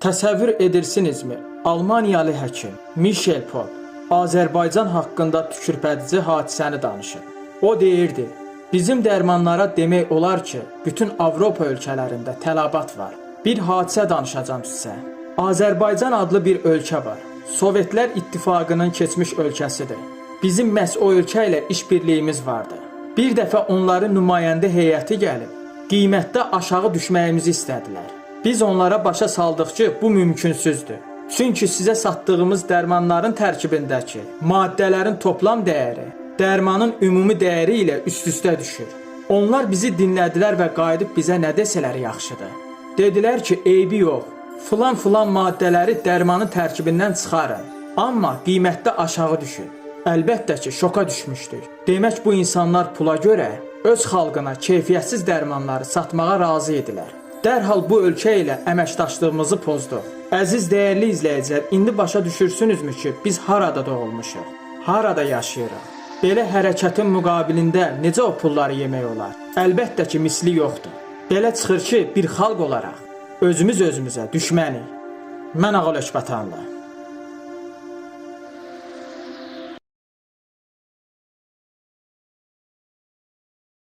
Təsəvvür edirsinizmi? Almaniyalı həkim Michel Pop Azərbaycan haqqında tükürpədici hadisəni danışır. O deyirdi, bizim dərmanlara demək olar ki, bütün Avropa ölkələrində tələbat var. Bir hadisə danışacağım sizə. Azərbaycan adlı bir ölkə var. Sovetlər İttifaqının keçmiş ölkəsidir. Bizim məhz o ölkə ilə işbirliyimiz vardı. Bir dəfə onların nümayəndə heyəti gəlib, qiymətdə aşağı düşməyimizi istədilər. Biz onlara başa saldıq ki, bu mümkünsüzdür. Çünki sizə satdığımız dərmanların tərkibindəki maddələrin toplam dəyəri dərmanın ümumi dəyəri ilə üst-üstə düşür. Onlar bizi dinlədilər və qayıdıb bizə nə desələr yaxşıdır. Dedilər ki, eybi yox, filan maddələri dərmanın tərkibindən çıxarın, amma qiymətdə aşağı düşür. Əlbəttə ki, şoka düşmüşdük. Demək bu insanlar pula görə öz xalqına keyfiyyətsiz dərmanları satmağa razı idilər. Dərhal bu ölkə ilə əməkdaşlığımızı pozduq. Əziz dəyərli izləyicilər, indi başa düşürsünüzmü ki, biz harada doğulmuşuq, harada yaşayırıq? Belə hərəkətin müqabilində necə o pulları yemək olar? Əlbəttə ki, misli yoxdur. Belə çıxır ki, bir xalq olaraq özümüz özümüzə düşmənik. Mən Ağal Ökbətanlı.